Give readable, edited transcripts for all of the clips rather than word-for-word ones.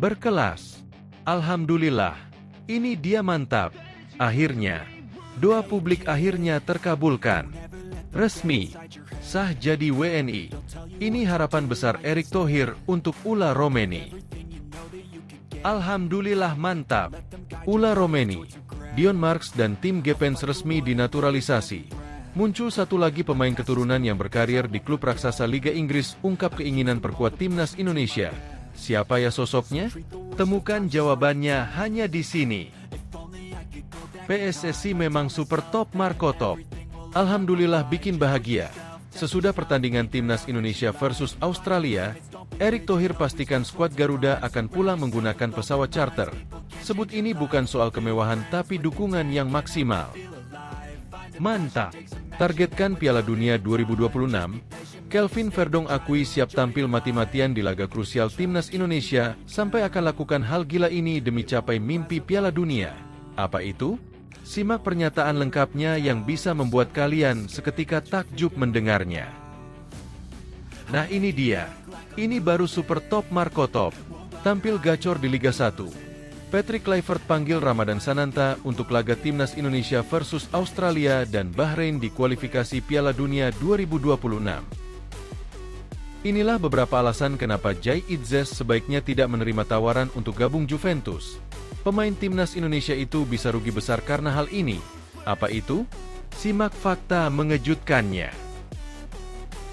Berkelas. Alhamdulillah. Ini dia mantap. Akhirnya. Doa publik akhirnya terkabulkan. Resmi. Sah jadi WNI. Ini harapan besar Erick Thohir untuk Ula Romeni. Alhamdulillah mantap. Ula Romeni, Dion Marks dan tim Gepens resmi dinaturalisasi. Muncul satu lagi pemain keturunan yang berkarir di klub raksasa Liga Inggris ungkap keinginan perkuat timnas Indonesia. Siapa ya sosoknya? Temukan jawabannya hanya di sini. PSSI memang super top Marco top. Alhamdulillah bikin bahagia. Sesudah pertandingan timnas Indonesia versus Australia, Erick Thohir pastikan skuad Garuda akan pulang menggunakan pesawat charter. Sebut ini bukan soal kemewahan tapi dukungan yang maksimal. Mantap. Targetkan Piala Dunia 2026, Kelvin Verdong akui siap tampil mati-matian di laga krusial timnas Indonesia sampai akan lakukan hal gila ini demi capai mimpi Piala Dunia. Apa itu? Simak pernyataan lengkapnya yang bisa membuat kalian seketika takjub mendengarnya. Nah ini dia. Ini baru super top Marco top. Tampil gacor di Liga 1. Patrick Kluivert panggil Ramadan Sananta untuk laga timnas Indonesia versus Australia dan Bahrain di kualifikasi Piala Dunia 2026. Inilah beberapa alasan kenapa Jai Itzes sebaiknya tidak menerima tawaran untuk gabung Juventus. Pemain timnas Indonesia itu bisa rugi besar karena hal ini. Apa itu? Simak fakta mengejutkannya.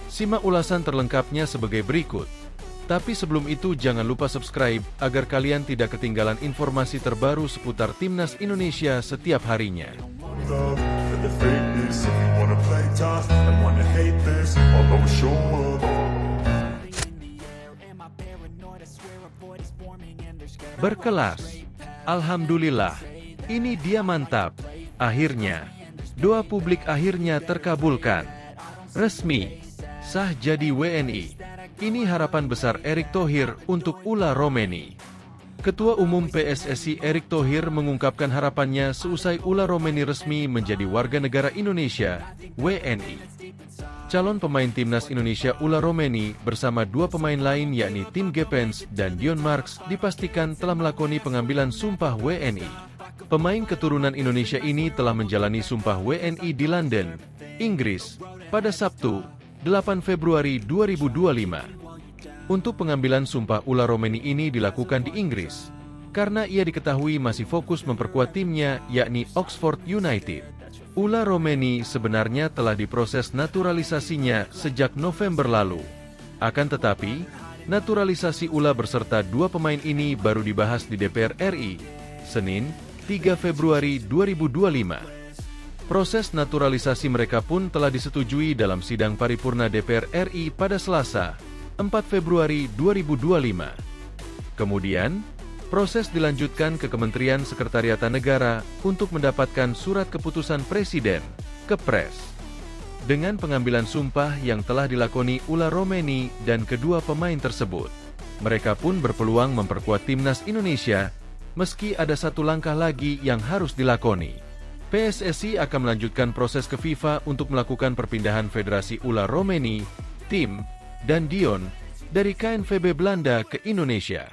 Simak ulasan terlengkapnya sebagai berikut. Tapi sebelum itu jangan lupa subscribe agar kalian tidak ketinggalan informasi terbaru seputar timnas Indonesia setiap harinya. Berkelas. Alhamdulillah. Ini dia mantap. Akhirnya. Doa publik akhirnya terkabulkan. Resmi. Sah jadi WNI. Ini harapan besar Erick Thohir untuk Ula Romeni. Ketua Umum PSSI Erick Thohir mengungkapkan harapannya seusai Ula Romeni resmi menjadi warga negara Indonesia, WNI. Calon pemain timnas Indonesia Ula Romeni bersama dua pemain lain yakni Tim Gepens dan Dion Marks dipastikan telah melakoni pengambilan sumpah WNI. Pemain keturunan Indonesia ini telah menjalani sumpah WNI di London, Inggris, pada Sabtu, 8 Februari 2025. Untuk pengambilan sumpah Ula Romeni ini dilakukan di Inggris, karena ia diketahui masih fokus memperkuat timnya yakni Oxford United. Ula Romeni sebenarnya telah diproses naturalisasinya sejak November lalu. Akan tetapi, naturalisasi Ula berserta dua pemain ini baru dibahas di DPR RI, Senin, 3 Februari 2025. Proses naturalisasi mereka pun telah disetujui dalam sidang paripurna DPR RI pada Selasa, 4 Februari 2025. Kemudian, proses dilanjutkan ke Kementerian Sekretariatan Negara untuk mendapatkan surat keputusan Presiden, Kepres. Dengan pengambilan sumpah yang telah dilakoni Ula Romeni dan kedua pemain tersebut, mereka pun berpeluang memperkuat timnas Indonesia, meski ada satu langkah lagi yang harus dilakoni. PSSI akan melanjutkan proses ke FIFA untuk melakukan perpindahan Federasi Ula Romeni, Tim, dan Dion dari KNVB Belanda ke Indonesia.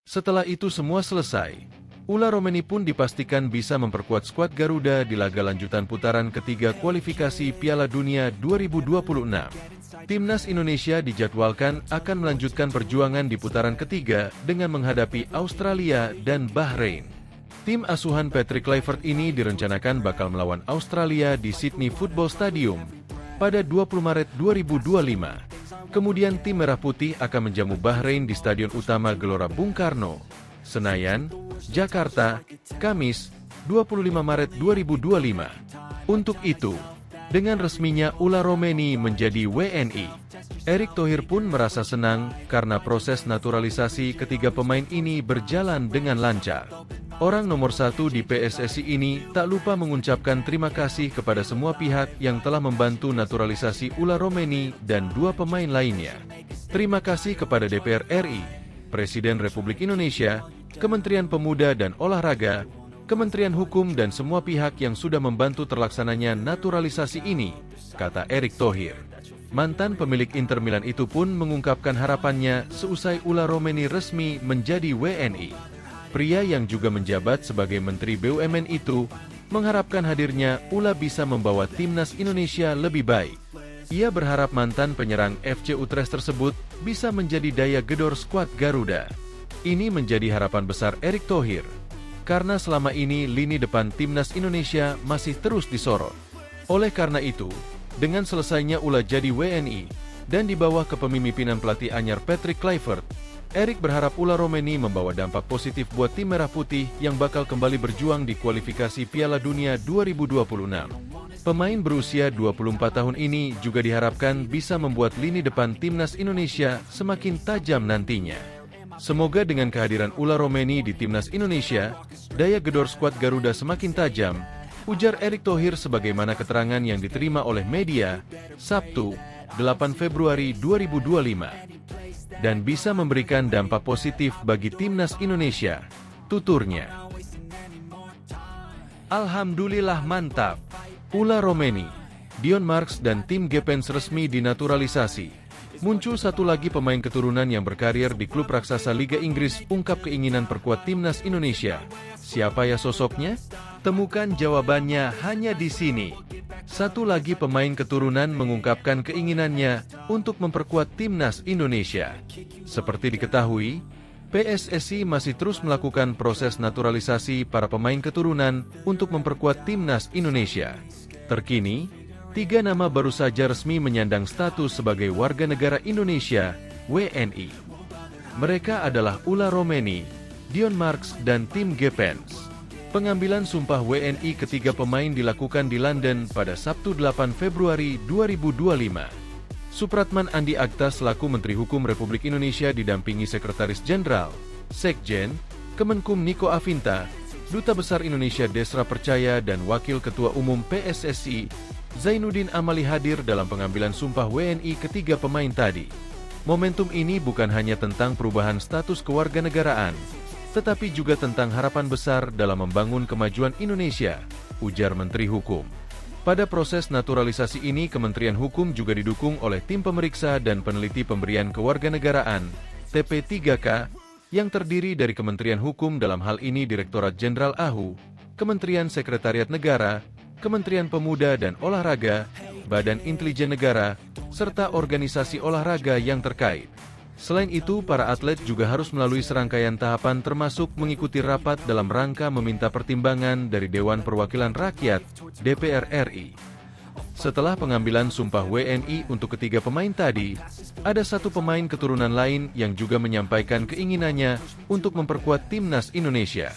Setelah itu semua selesai, Ula Romeni pun dipastikan bisa memperkuat skuad Garuda di laga lanjutan putaran ketiga kualifikasi Piala Dunia 2026. Timnas Indonesia dijadwalkan akan melanjutkan perjuangan di putaran ketiga dengan menghadapi Australia dan Bahrain. Tim asuhan Patrick Kluivert ini direncanakan bakal melawan Australia di Sydney Football Stadium pada 20 Maret 2025. Kemudian tim Merah Putih akan menjamu Bahrain di Stadion Utama Gelora Bung Karno, Senayan, Jakarta, Kamis, 25 Maret 2025. Untuk itu, dengan resminya Ula Romeni menjadi WNI, Erick Thohir pun merasa senang karena proses naturalisasi ketiga pemain ini berjalan dengan lancar. Orang nomor satu di PSSI ini tak lupa mengucapkan terima kasih kepada semua pihak yang telah membantu naturalisasi Ula Romeni dan dua pemain lainnya. Terima kasih kepada DPR RI, Presiden Republik Indonesia, Kementerian Pemuda dan Olahraga, Kementerian Hukum dan semua pihak yang sudah membantu terlaksananya naturalisasi ini, kata Erick Thohir. Mantan pemilik Inter Milan itu pun mengungkapkan harapannya seusai Ula Romeni resmi menjadi WNI. Pria yang juga menjabat sebagai Menteri BUMN itu mengharapkan hadirnya Ula bisa membawa timnas Indonesia lebih baik. Ia berharap mantan penyerang FC Utrecht tersebut bisa menjadi daya gedor skuad Garuda. Ini menjadi harapan besar Erick Thohir, karena selama ini lini depan timnas Indonesia masih terus disorot. Oleh karena itu, dengan selesainya Ula jadi WNI, dan di bawah kepemimpinan pelatih anyar Patrick Kluivert, Erick berharap Ula Romeni membawa dampak positif buat tim Merah Putih yang bakal kembali berjuang di kualifikasi Piala Dunia 2026. Pemain berusia 24 tahun ini juga diharapkan bisa membuat lini depan timnas Indonesia semakin tajam nantinya. Semoga dengan kehadiran Ula Romeni di timnas Indonesia, daya gedor skuad Garuda semakin tajam, ujar Erick Thohir sebagaimana keterangan yang diterima oleh media, Sabtu, 8 Februari 2025. Dan bisa memberikan dampak positif bagi timnas Indonesia, tuturnya. Alhamdulillah mantap. Ula Romeni, Dion Marks dan tim Gepens resmi dinaturalisasi. Muncul satu lagi pemain keturunan yang berkarir di klub raksasa Liga Inggris ungkap keinginan perkuat timnas Indonesia. Siapa ya sosoknya? Temukan jawabannya hanya di sini. Satu lagi pemain keturunan mengungkapkan keinginannya untuk memperkuat timnas Indonesia. Seperti diketahui, PSSI masih terus melakukan proses naturalisasi para pemain keturunan untuk memperkuat timnas Indonesia. Terkini, 3 nama baru saja resmi menyandang status sebagai warga negara Indonesia, WNI. Mereka adalah Ula Romeni, Dion Marks, dan tim Gepens. Pengambilan sumpah WNI ketiga pemain dilakukan di London pada Sabtu 8 Februari 2025. Supratman Andi Akta selaku Menteri Hukum Republik Indonesia didampingi Sekretaris Jenderal, Sekjen, Kemenkum Niko Afinta, Duta Besar Indonesia Desra Percaya dan Wakil Ketua Umum PSSI, Zainuddin Amali hadir dalam pengambilan sumpah WNI ketiga pemain tadi. Momentum ini bukan hanya tentang perubahan status kewarganegaraan, tetapi juga tentang harapan besar dalam membangun kemajuan Indonesia, ujar Menteri Hukum. Pada proses naturalisasi ini, Kementerian Hukum juga didukung oleh tim pemeriksa dan peneliti pemberian kewarganegaraan, TP3K, yang terdiri dari Kementerian Hukum dalam hal ini Direktorat Jenderal AHU, Kementerian Sekretariat Negara, Kementerian Pemuda dan Olahraga, Badan Intelijen Negara, serta organisasi olahraga yang terkait. Selain itu, para atlet juga harus melalui serangkaian tahapan termasuk mengikuti rapat dalam rangka meminta pertimbangan dari Dewan Perwakilan Rakyat, DPR RI. Setelah pengambilan sumpah WNI untuk ketiga pemain tadi, ada satu pemain keturunan lain yang juga menyampaikan keinginannya untuk memperkuat timnas Indonesia.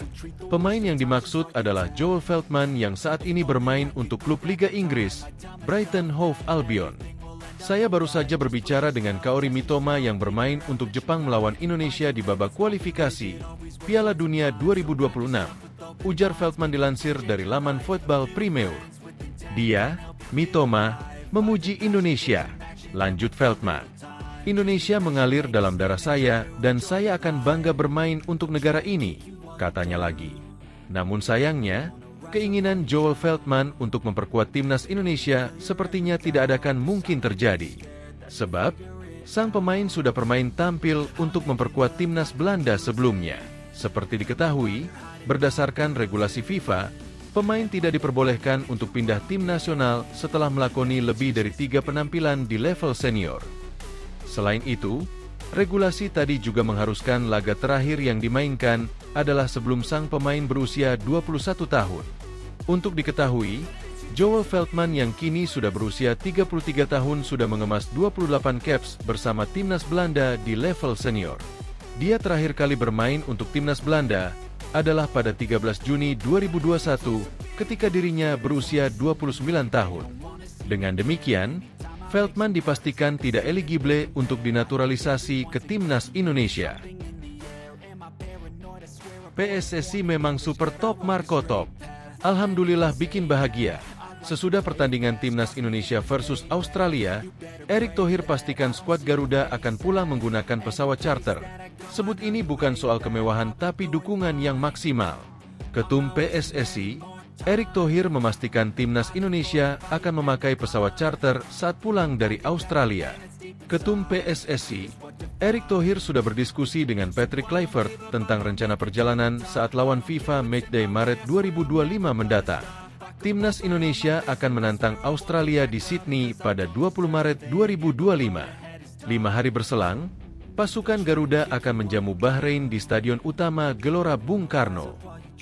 Pemain yang dimaksud adalah Joel Veltman yang saat ini bermain untuk klub Liga Inggris, Brighton Hove Albion. Saya baru saja berbicara dengan Kaori Mitoma yang bermain untuk Jepang melawan Indonesia di babak kualifikasi Piala Dunia 2026, ujar Veltman dilansir dari laman Football Premier. Dia, Mitoma, memuji Indonesia. Lanjut Veltman. Indonesia mengalir dalam darah saya dan saya akan bangga bermain untuk negara ini, katanya lagi. Namun sayangnya, keinginan Joel Veltman untuk memperkuat timnas Indonesia sepertinya tidak akan mungkin terjadi. Sebab, sang pemain sudah bermain tampil untuk memperkuat timnas Belanda sebelumnya. Seperti diketahui, berdasarkan regulasi FIFA, pemain tidak diperbolehkan untuk pindah tim nasional setelah melakoni lebih dari 3 penampilan di level senior. Selain itu, regulasi tadi juga mengharuskan laga terakhir yang dimainkan adalah sebelum sang pemain berusia 21 tahun. Untuk diketahui, Joel Veltman yang kini sudah berusia 33 tahun sudah mengemas 28 caps bersama timnas Belanda di level senior. Dia terakhir kali bermain untuk timnas Belanda adalah pada 13 Juni 2021 ketika dirinya berusia 29 tahun. Dengan demikian, Veltman dipastikan tidak eligible untuk dinaturalisasi ke timnas Indonesia. PSSI memang super top Marco top. Alhamdulillah bikin bahagia. Sesudah pertandingan timnas Indonesia versus Australia, Erick Thohir pastikan skuad Garuda akan pulang menggunakan pesawat charter. Sebut ini bukan soal kemewahan tapi dukungan yang maksimal. Ketum PSSI, Erick Thohir memastikan timnas Indonesia akan memakai pesawat charter saat pulang dari Australia. Ketum PSSI, Erick Thohir sudah berdiskusi dengan Patrick Kluivert tentang rencana perjalanan saat lawan FIFA Matchday Maret 2025 mendatang. Timnas Indonesia akan menantang Australia di Sydney pada 20 Maret 2025. 5 hari berselang, pasukan Garuda akan menjamu Bahrain di Stadion Utama Gelora Bung Karno.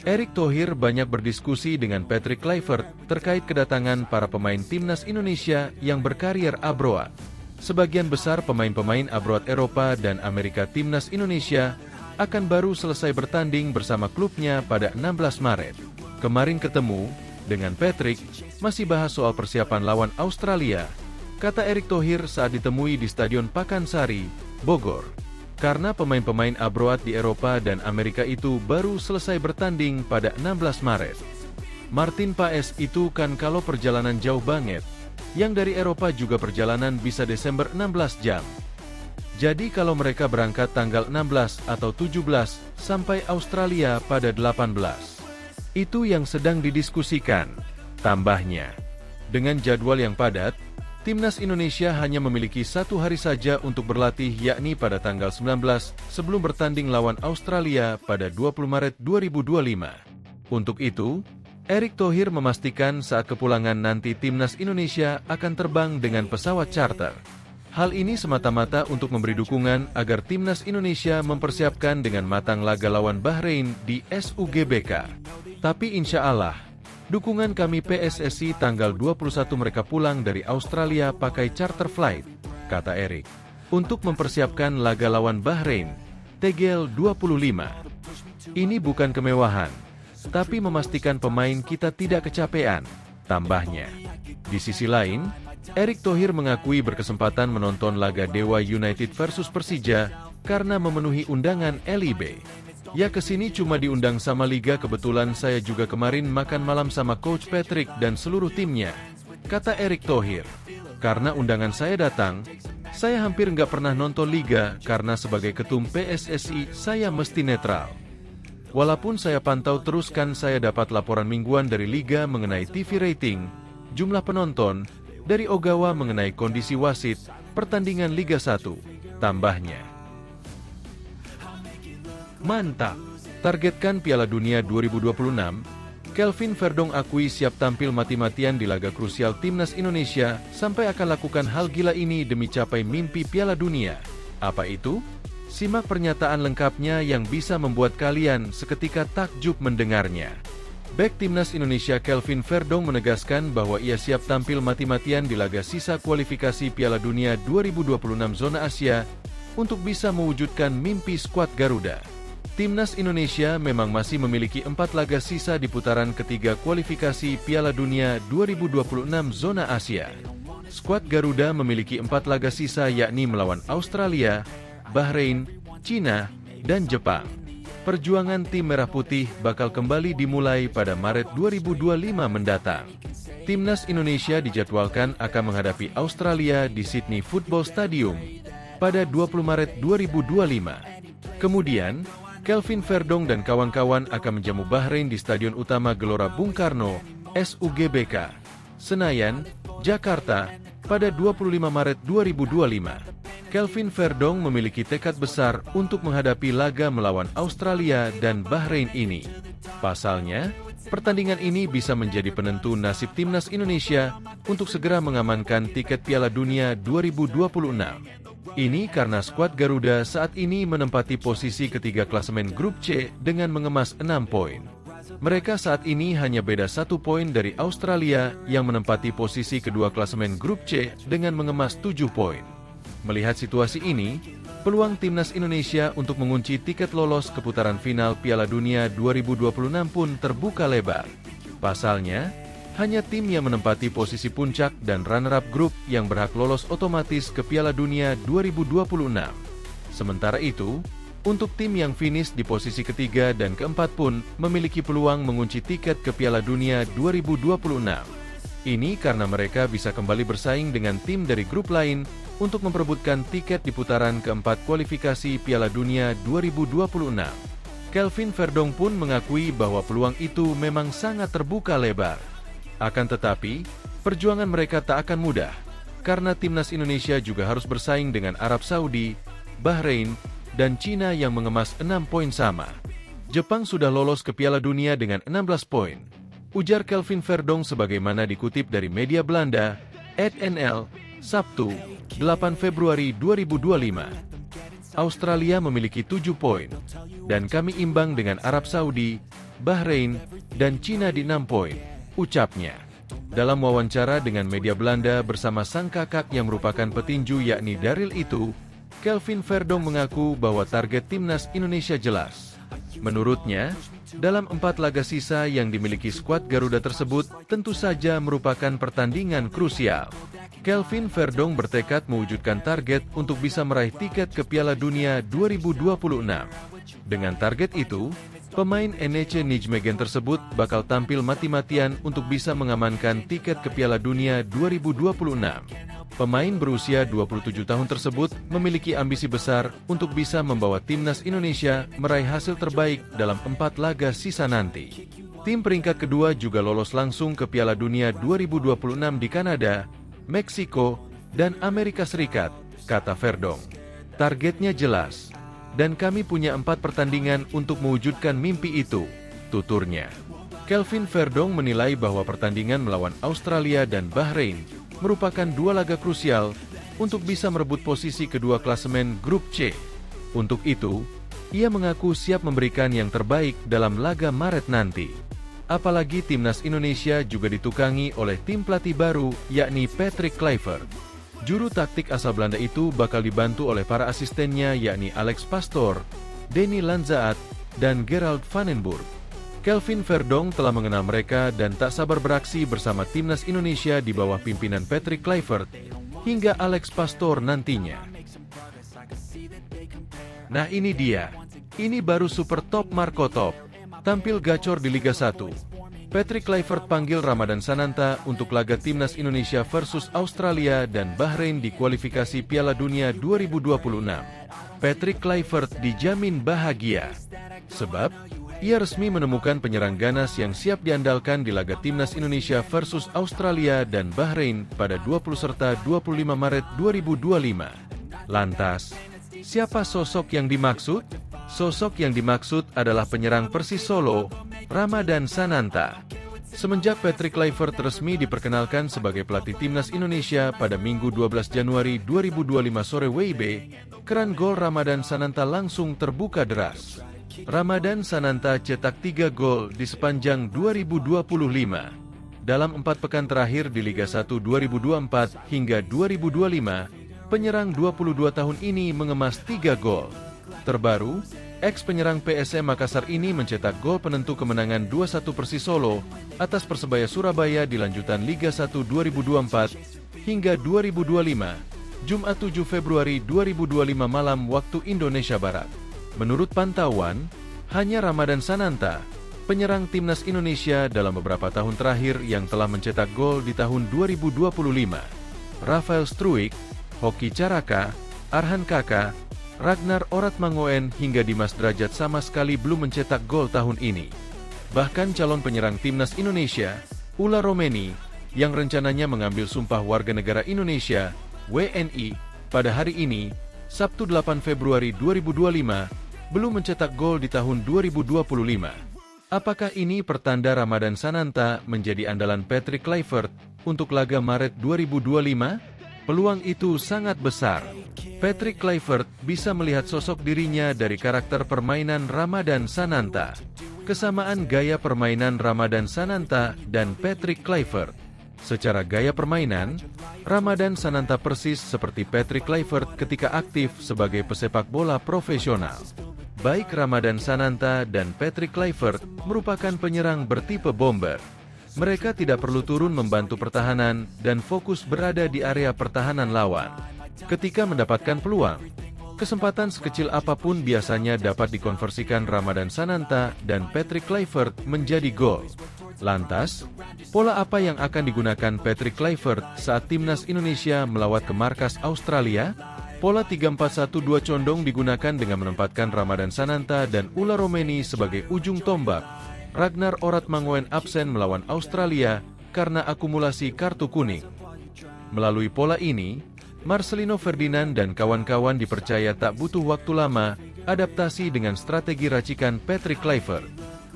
Erick Thohir banyak berdiskusi dengan Patrick Kluivert terkait kedatangan para pemain timnas Indonesia yang berkarier abroad. Sebagian besar pemain-pemain abroad Eropa dan Amerika timnas Indonesia akan baru selesai bertanding bersama klubnya pada 16 Maret. Kemarin ketemu dengan Patrick, masih bahas soal persiapan lawan Australia, kata Erick Thohir saat ditemui di Stadion Pakansari, Bogor. Karena pemain-pemain abroad di Eropa dan Amerika itu baru selesai bertanding pada 16 Maret. Martin Paes itu kan kalau perjalanan jauh banget, yang dari Eropa juga perjalanan bisa Desember 16 jam. Jadi kalau mereka berangkat tanggal 16 atau 17 sampai Australia pada 18. Itu yang sedang didiskusikan, tambahnya. Dengan jadwal yang padat, Timnas Indonesia hanya memiliki 1 hari saja untuk berlatih, yakni pada tanggal 19 sebelum bertanding lawan Australia pada 20 Maret 2025. Untuk itu, Erick Thohir memastikan saat kepulangan nanti Timnas Indonesia akan terbang dengan pesawat charter. Hal ini semata-mata untuk memberi dukungan agar Timnas Indonesia mempersiapkan dengan matang laga lawan Bahrain di SUGBK. Tapi insya Allah, dukungan kami PSSI tanggal 21 mereka pulang dari Australia pakai charter flight, kata Erick. Untuk mempersiapkan laga lawan Bahrain, TGL 25. Ini bukan kemewahan, tapi memastikan pemain kita tidak kecapean, tambahnya. Di sisi lain, Erick Thohir mengakui berkesempatan menonton laga Dewa United versus Persija karena memenuhi undangan LIB. Ya kesini cuma diundang sama Liga, kebetulan saya juga kemarin makan malam sama Coach Patrick dan seluruh timnya, kata Erick Thohir. Karena undangan saya datang, saya hampir nggak pernah nonton Liga karena sebagai ketum PSSI saya mesti netral. Walaupun saya pantau terus kan saya dapat laporan mingguan dari Liga mengenai TV rating, jumlah penonton, dari Ogawa mengenai kondisi wasit, pertandingan Liga 1, tambahnya. Mantap! Targetkan Piala Dunia 2026, Kelvin Verdong akui siap tampil mati-matian di laga krusial Timnas Indonesia sampai akan lakukan hal gila ini demi capai mimpi Piala Dunia. Apa itu? Simak pernyataan lengkapnya yang bisa membuat kalian seketika takjub mendengarnya. Bek Timnas Indonesia Kelvin Verdong menegaskan bahwa ia siap tampil mati-matian di laga sisa kualifikasi Piala Dunia 2026 zona Asia untuk bisa mewujudkan mimpi skuad Garuda. Timnas Indonesia memang masih memiliki 4 laga sisa di putaran ketiga kualifikasi Piala Dunia 2026 zona Asia. Skuad Garuda memiliki 4 laga sisa yakni melawan Australia, Bahrain, Cina, dan Jepang. Perjuangan tim Merah Putih bakal kembali dimulai pada Maret 2025 mendatang. Timnas Indonesia dijadwalkan akan menghadapi Australia di Sydney Football Stadium pada 20 Maret 2025. Kemudian, Kelvin Verdong dan kawan-kawan akan menjamu Bahrain di Stadion Utama Gelora Bung Karno, SUGBK, Senayan, Jakarta, pada 25 Maret 2025. Kelvin Verdong memiliki tekad besar untuk menghadapi laga melawan Australia dan Bahrain ini. Pasalnya, pertandingan ini bisa menjadi penentu nasib Timnas Indonesia untuk segera mengamankan tiket Piala Dunia 2026. Ini karena skuad Garuda saat ini menempati posisi ketiga klasemen grup C dengan mengemas 6 poin. Mereka saat ini hanya beda 1 poin dari Australia yang menempati posisi kedua klasemen grup C dengan mengemas 7 poin. Melihat situasi ini, peluang Timnas Indonesia untuk mengunci tiket lolos ke putaran final Piala Dunia 2026 pun terbuka lebar. Pasalnya, hanya tim yang menempati posisi puncak dan runner-up grup yang berhak lolos otomatis ke Piala Dunia 2026. Sementara itu, untuk tim yang finish di posisi ketiga dan keempat pun memiliki peluang mengunci tiket ke Piala Dunia 2026. Ini karena mereka bisa kembali bersaing dengan tim dari grup lain untuk memperebutkan tiket di putaran keempat kualifikasi Piala Dunia 2026. Kelvin Verdong pun mengakui bahwa peluang itu memang sangat terbuka lebar. Akan tetapi, perjuangan mereka tak akan mudah, karena timnas Indonesia juga harus bersaing dengan Arab Saudi, Bahrain, dan Cina yang mengemas 6 poin sama. Jepang sudah lolos ke Piala Dunia dengan 16 poin, ujar Kelvin Verdong sebagaimana dikutip dari media Belanda, @NL, Sabtu, 8 Februari 2025. Australia memiliki 7 poin, dan kami imbang dengan Arab Saudi, Bahrain, dan Cina di 6 poin, ucapnya. Dalam wawancara dengan media Belanda bersama sang kakak yang merupakan petinju yakni Daryl itu, Kelvin Verdong mengaku bahwa target timnas Indonesia jelas. Menurutnya, dalam 4 laga sisa yang dimiliki skuad Garuda tersebut tentu saja merupakan pertandingan krusial. Kelvin Verdong bertekad mewujudkan target untuk bisa meraih tiket ke Piala Dunia 2026. Dengan target itu, pemain NEC Nijmegen tersebut bakal tampil mati-matian untuk bisa mengamankan tiket ke Piala Dunia 2026. Pemain berusia 27 tahun tersebut memiliki ambisi besar untuk bisa membawa timnas Indonesia meraih hasil terbaik dalam 4 laga sisa nanti. Tim peringkat kedua juga lolos langsung ke Piala Dunia 2026 di Kanada, Meksiko, dan Amerika Serikat, kata Verdong. Targetnya jelas, dan kami punya 4 pertandingan untuk mewujudkan mimpi itu, tuturnya. Kelvin Verdong menilai bahwa pertandingan melawan Australia dan Bahrain merupakan 2 laga krusial untuk bisa merebut posisi kedua klasemen Grup C. Untuk itu, ia mengaku siap memberikan yang terbaik dalam laga Maret nanti. Apalagi timnas Indonesia juga ditukangi oleh tim pelatih baru yakni Patrick Kluivert. Juru taktik asal Belanda itu bakal dibantu oleh para asistennya yakni Alex Pastoor, Denny Lanzaat, dan Gerald Vanenburg. Kelvin Verdong telah mengenal mereka dan tak sabar beraksi bersama timnas Indonesia di bawah pimpinan Patrick Kluivert hingga Alex Pastoor nantinya. Nah ini dia, ini baru super top Marco Top. Tampil gacor di Liga 1. Patrick Kluivert panggil Ramadan Sananta untuk laga timnas Indonesia versus Australia dan Bahrain di kualifikasi Piala Dunia 2026. Patrick Kluivert dijamin bahagia, sebab ia resmi menemukan penyerang ganas yang siap diandalkan di laga timnas Indonesia versus Australia dan Bahrain pada 20 serta 25 Maret 2025. Lantas, siapa sosok yang dimaksud? Sosok yang dimaksud adalah penyerang Persis Solo, Ramadan Sananta. Semenjak Patrick Kluivert resmi diperkenalkan sebagai pelatih timnas Indonesia pada Minggu 12 Januari 2025 sore WIB, keran gol Ramadan Sananta langsung terbuka deras. Ramadan Sananta cetak 3 gol di sepanjang 2025. Dalam 4 pekan terakhir di Liga 1 2024 hingga 2025, penyerang 22 tahun ini mengemas 3 gol. Terbaru, ex-penyerang PSM Makassar ini mencetak gol penentu kemenangan 2-1 Persis Solo atas Persebaya Surabaya di lanjutan Liga 1 2024 hingga 2025, Jumat 7 Februari 2025 malam waktu Indonesia Barat. Menurut pantauan, hanya Ramadan Sananta, penyerang timnas Indonesia dalam beberapa tahun terakhir yang telah mencetak gol di tahun 2025. Rafael Struijk, Hoki Caraka, Arhan Kaka, Ragnar Oratmangoen hingga Dimas Drajat sama sekali belum mencetak gol tahun ini. Bahkan calon penyerang timnas Indonesia, Ula Romeni, yang rencananya mengambil sumpah warga negara Indonesia, WNI, pada hari ini, Sabtu 8 Februari 2025, belum mencetak gol di tahun 2025. Apakah ini pertanda Ramadan Sananta menjadi andalan Patrick Kluivert untuk laga Maret 2025? Peluang itu sangat besar. Patrick Kluivert bisa melihat sosok dirinya dari karakter permainan Ramadan Sananta. Kesamaan gaya permainan Ramadan Sananta dan Patrick Kluivert. Secara gaya permainan, Ramadan Sananta persis seperti Patrick Kluivert ketika aktif sebagai pesepak bola profesional. Baik Ramadan Sananta dan Patrick Kluivert merupakan penyerang bertipe bomber. Mereka tidak perlu turun membantu pertahanan dan fokus berada di area pertahanan lawan. Ketika mendapatkan peluang, kesempatan sekecil apapun biasanya dapat dikonversikan Ramadan Sananta dan Patrick Kluivert menjadi gol. Lantas, pola apa yang akan digunakan Patrick Kluivert saat timnas Indonesia melawat ke markas Australia? Pola 3-4-1-2 condong digunakan dengan menempatkan Ramadan Sananta dan Ula Romeni sebagai ujung tombak. Ragnar Oratmangoen absen melawan Australia karena akumulasi kartu kuning. Melalui pola ini, Marcelino Ferdinand dan kawan-kawan dipercaya tak butuh waktu lama adaptasi dengan strategi racikan Patrick Kluivert.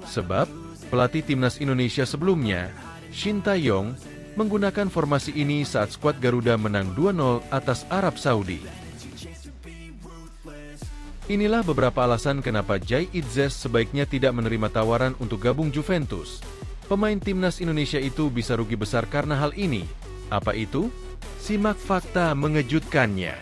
Sebab, pelatih timnas Indonesia sebelumnya, Shin Tae-yong, menggunakan formasi ini saat skuad Garuda menang 2-0 atas Arab Saudi. Inilah beberapa alasan kenapa Jai Itzes sebaiknya tidak menerima tawaran untuk gabung Juventus. Pemain timnas Indonesia itu bisa rugi besar karena hal ini. Apa itu? Simak fakta mengejutkannya.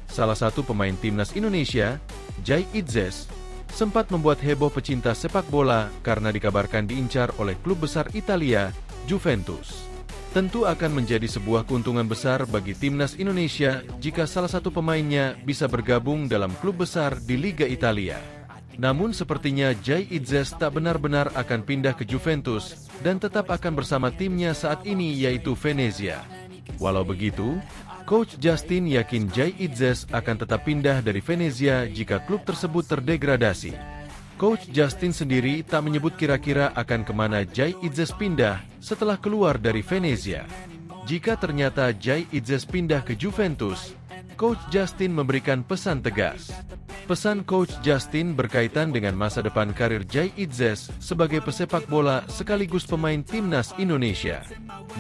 Salah satu pemain timnas Indonesia, Jai Itzes, sempat membuat heboh pecinta sepak bola karena dikabarkan diincar oleh klub besar Italia, Juventus. Tentu akan menjadi sebuah keuntungan besar bagi timnas Indonesia jika salah satu pemainnya bisa bergabung dalam klub besar di Liga Italia. Namun sepertinya Jai Itzes tak benar-benar akan pindah ke Juventus dan tetap akan bersama timnya saat ini yaitu Venezia. Walau begitu, Coach Justin yakin Jai Itzes akan tetap pindah dari Venezia jika klub tersebut terdegradasi. Coach Justin sendiri tak menyebut kira-kira akan kemana Jai Itzes pindah setelah keluar dari Venezia. Jika ternyata Jai Itzes pindah ke Juventus, Coach Justin memberikan pesan tegas. Pesan Coach Justin berkaitan dengan masa depan karir Jai Itzes sebagai pesepak bola sekaligus pemain timnas Indonesia.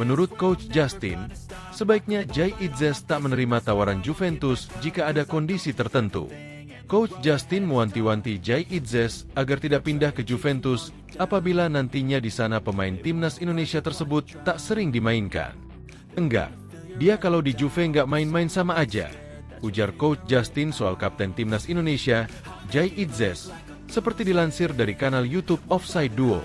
Menurut Coach Justin, sebaiknya Jai Itzes tak menerima tawaran Juventus jika ada kondisi tertentu. Coach Justin mewanti-wanti Jai Itzes agar tidak pindah ke Juventus apabila nantinya di sana pemain timnas Indonesia tersebut tak sering dimainkan. Enggak, dia kalau di Juve nggak main-main sama aja, ujar Coach Justin soal kapten timnas Indonesia, Jai Itzes, seperti dilansir dari kanal YouTube Offside Duo.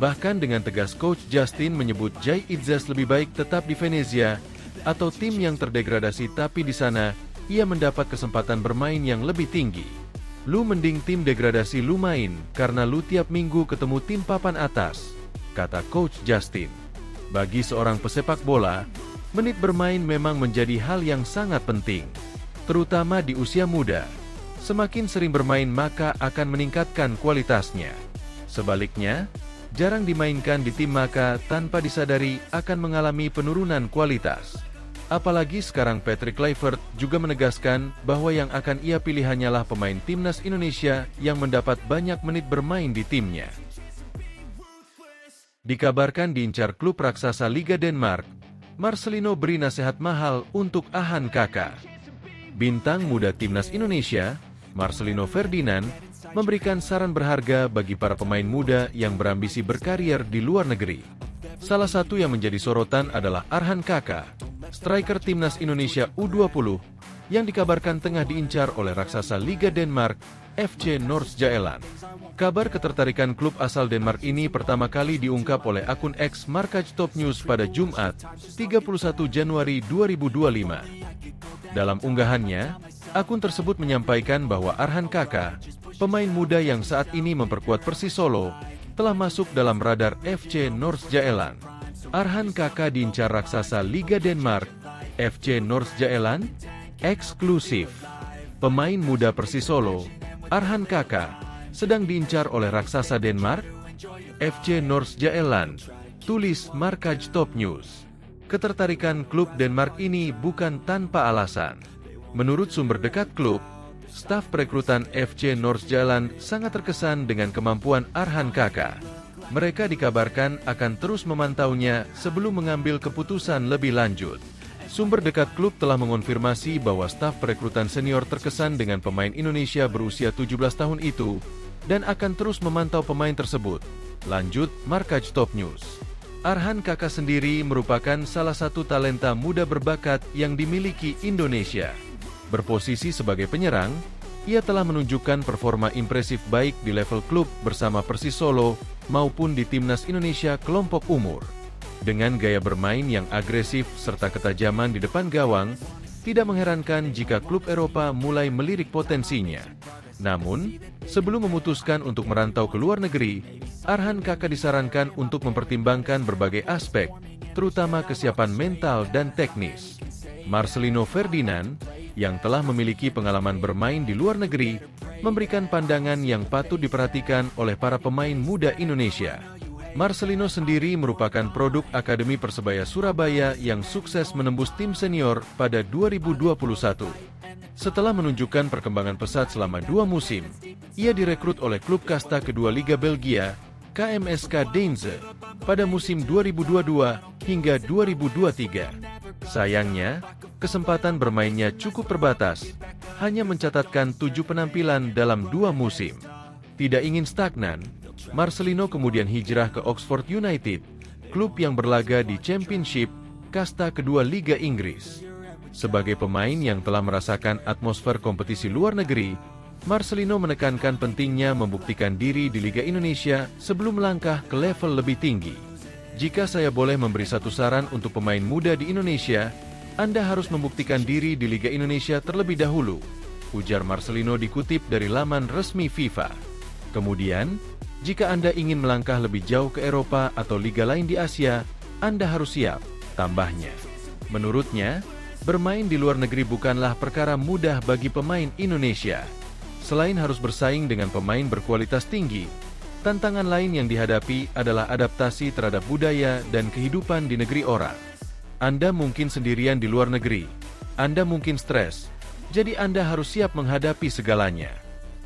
Bahkan dengan tegas Coach Justin menyebut Jai Itzes lebih baik tetap di Venezia atau tim yang terdegradasi tapi di sana ia mendapat kesempatan bermain yang lebih tinggi. Lu mending tim degradasi lu main, karena lu tiap minggu ketemu tim papan atas, kata Coach Justin. Bagi seorang pesepak bola, menit bermain memang menjadi hal yang sangat penting, terutama di usia muda. Semakin sering bermain maka akan meningkatkan kualitasnya. Sebaliknya, jarang dimainkan di tim maka tanpa disadari akan mengalami penurunan kualitas. Apalagi sekarang Patrick Kluivert juga menegaskan bahwa yang akan ia pilih hanyalah pemain timnas Indonesia yang mendapat banyak menit bermain di timnya. Dikabarkan diincar klub raksasa Liga Denmark, Marcelino beri nasihat mahal untuk Arhan Kaka. Bintang muda timnas Indonesia, Marcelino Ferdinand, memberikan saran berharga bagi para pemain muda yang berambisi berkarier di luar negeri. Salah satu yang menjadi sorotan adalah Arhan Kaka, striker timnas Indonesia U20 yang dikabarkan tengah diincar oleh raksasa Liga Denmark, FC Nordsjælland. Kabar ketertarikan klub asal Denmark ini pertama kali diungkap oleh akun X Markaj Top News pada Jumat, 31 Januari 2025. Dalam unggahannya, akun tersebut menyampaikan bahwa Arhan Kaka, pemain muda yang saat ini memperkuat Persis Solo, telah masuk dalam radar FC Nordsjælland. Arhan Kaka diincar raksasa Liga Denmark, FC Nordsjælland, eksklusif. Pemain muda Persis Solo, Arhan Kaka, sedang diincar oleh raksasa Denmark, FC Nordsjælland, tulis Markaj Top News. Ketertarikan klub Denmark ini bukan tanpa alasan. Menurut sumber dekat klub, staf perekrutan FC Nordsjælland sangat terkesan dengan kemampuan Arhan Kaka. Mereka dikabarkan akan terus memantaunya sebelum mengambil keputusan lebih lanjut. Sumber dekat klub telah mengonfirmasi bahwa staf perekrutan senior terkesan dengan pemain Indonesia berusia 17 tahun itu dan akan terus memantau pemain tersebut. Lanjut Markaj Top News. Arhan Kaka sendiri merupakan salah satu talenta muda berbakat yang dimiliki Indonesia. Berposisi sebagai penyerang, ia telah menunjukkan performa impresif baik di level klub bersama Persis Solo maupun di timnas Indonesia kelompok umur. Dengan gaya bermain yang agresif serta ketajaman di depan gawang, tidak mengherankan jika klub Eropa mulai melirik potensinya. Namun, sebelum memutuskan untuk merantau ke luar negeri, Arhan Kaka disarankan untuk mempertimbangkan berbagai aspek, terutama kesiapan mental dan teknis. Marcelino Ferdinand, yang telah memiliki pengalaman bermain di luar negeri, memberikan pandangan yang patut diperhatikan oleh para pemain muda Indonesia. Marcelino sendiri merupakan produk Akademi Persebaya Surabaya yang sukses menembus tim senior pada 2021. Setelah menunjukkan perkembangan pesat selama 2 musim, ia direkrut oleh klub kasta kedua Liga Belgia, KMSK Deinze, pada musim 2022 hingga 2023. Sayangnya, kesempatan bermainnya cukup terbatas, hanya mencatatkan 7 penampilan dalam 2 musim. Tidak ingin stagnan, Marcelino kemudian hijrah ke Oxford United, klub yang berlaga di Championship, kasta kedua Liga Inggris. Sebagai pemain yang telah merasakan atmosfer kompetisi luar negeri, Marcelino menekankan pentingnya membuktikan diri di Liga Indonesia sebelum melangkah ke level lebih tinggi. Jika saya boleh memberi satu saran untuk pemain muda di Indonesia, Anda harus membuktikan diri di Liga Indonesia terlebih dahulu, ujar Marcelino dikutip dari laman resmi FIFA. Kemudian, jika Anda ingin melangkah lebih jauh ke Eropa atau liga lain di Asia, Anda harus siap, tambahnya. Menurutnya, bermain di luar negeri bukanlah perkara mudah bagi pemain Indonesia. Selain harus bersaing dengan pemain berkualitas tinggi, tantangan lain yang dihadapi adalah adaptasi terhadap budaya dan kehidupan di negeri orang. Anda mungkin sendirian di luar negeri, Anda mungkin stres, jadi Anda harus siap menghadapi segalanya.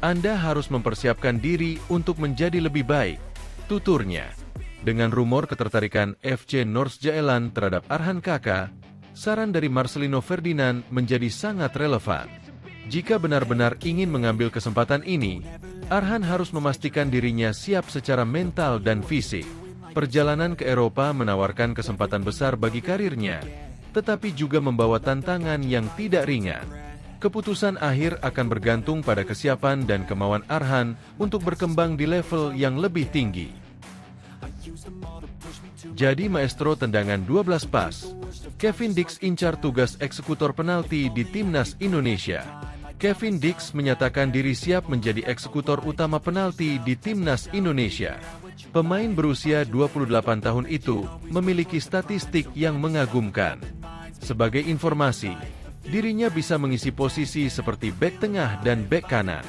Anda harus mempersiapkan diri untuk menjadi lebih baik, tuturnya. Dengan rumor ketertarikan FC North Zealand terhadap Arhan Kaka, saran dari Marcelino Ferdinand menjadi sangat relevan. Jika benar-benar ingin mengambil kesempatan ini, Arhan harus memastikan dirinya siap secara mental dan fisik. Perjalanan ke Eropa menawarkan kesempatan besar bagi karirnya, tetapi juga membawa tantangan yang tidak ringan. Keputusan akhir akan bergantung pada kesiapan dan kemauan Arhan untuk berkembang di level yang lebih tinggi. Jadi maestro tendangan 12 pas, Kevin Dix incar tugas eksekutor penalti di Timnas Indonesia. Kevin Dix menyatakan diri siap menjadi eksekutor utama penalti di Timnas Indonesia. Pemain berusia 28 tahun itu memiliki statistik yang mengagumkan. Sebagai informasi, dirinya bisa mengisi posisi seperti bek tengah dan bek kanan.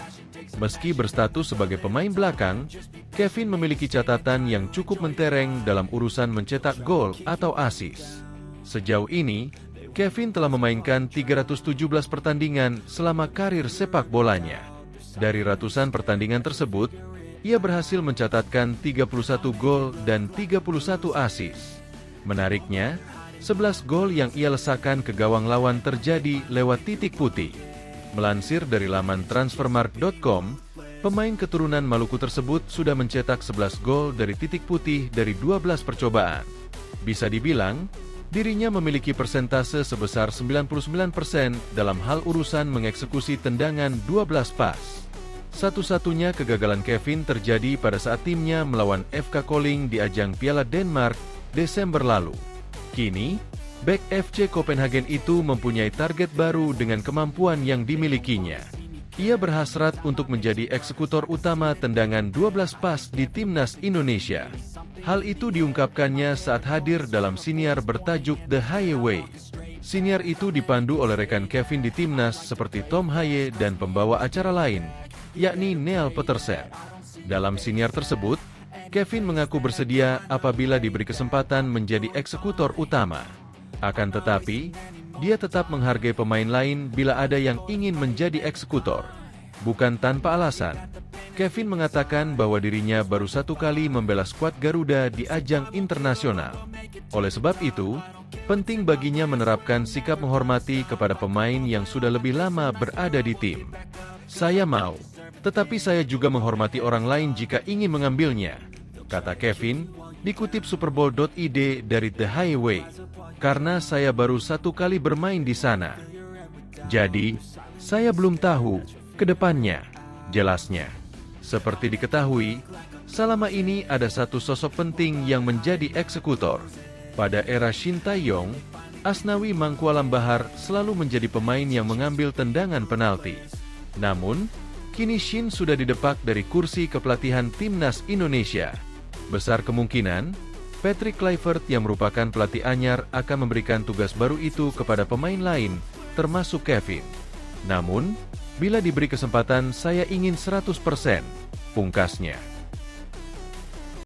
Meski berstatus sebagai pemain belakang, Kevin memiliki catatan yang cukup mentereng dalam urusan mencetak gol atau assist. Sejauh ini, Kevin telah memainkan 317 pertandingan selama karir sepak bolanya. Dari ratusan pertandingan tersebut, ia berhasil mencatatkan 31 gol dan 31 assist. Menariknya, 11 gol yang ia lesakan ke gawang lawan terjadi lewat titik putih. Melansir dari laman transfermarkt.com, pemain keturunan Maluku tersebut sudah mencetak 11 gol dari titik putih dari 12 percobaan. Bisa dibilang, dirinya memiliki persentase sebesar 99% dalam hal urusan mengeksekusi tendangan 12 pas. Satu-satunya kegagalan Kevin terjadi pada saat timnya melawan FK Kolding di ajang Piala Denmark Desember lalu. Kini, bek FC Copenhagen itu mempunyai target baru dengan kemampuan yang dimilikinya. Ia berhasrat untuk menjadi eksekutor utama tendangan 12 pas di Timnas Indonesia. Hal itu diungkapkannya saat hadir dalam siniar bertajuk The Highway. Siniar itu dipandu oleh rekan Kevin di Timnas seperti Tom Haye dan pembawa acara lain, yakni Neil Petersen. Dalam siniar tersebut, Kevin mengaku bersedia apabila diberi kesempatan menjadi eksekutor utama. Akan tetapi, dia tetap menghargai pemain lain bila ada yang ingin menjadi eksekutor. Bukan tanpa alasan, Kevin mengatakan bahwa dirinya baru 1 kali membela skuad Garuda di ajang internasional. Oleh sebab itu, penting baginya menerapkan sikap menghormati kepada pemain yang sudah lebih lama berada di tim. Saya mau, tetapi saya juga menghormati orang lain jika ingin mengambilnya, kata Kevin, dikutip Superbowl.id dari The Highway. Karena saya baru 1 kali bermain di sana. Jadi, saya belum tahu ke depannya, jelasnya. Seperti diketahui, selama ini ada satu sosok penting yang menjadi eksekutor. Pada era Shin Tae-yong, Asnawi Mangkualam Bahar selalu menjadi pemain yang mengambil tendangan penalti. Namun, kini Shin sudah didepak dari kursi kepelatihan Timnas Indonesia. Besar kemungkinan, Patrick Kluivert yang merupakan pelatih anyar akan memberikan tugas baru itu kepada pemain lain, termasuk Kevin. Namun, bila diberi kesempatan saya ingin 100%, pungkasnya.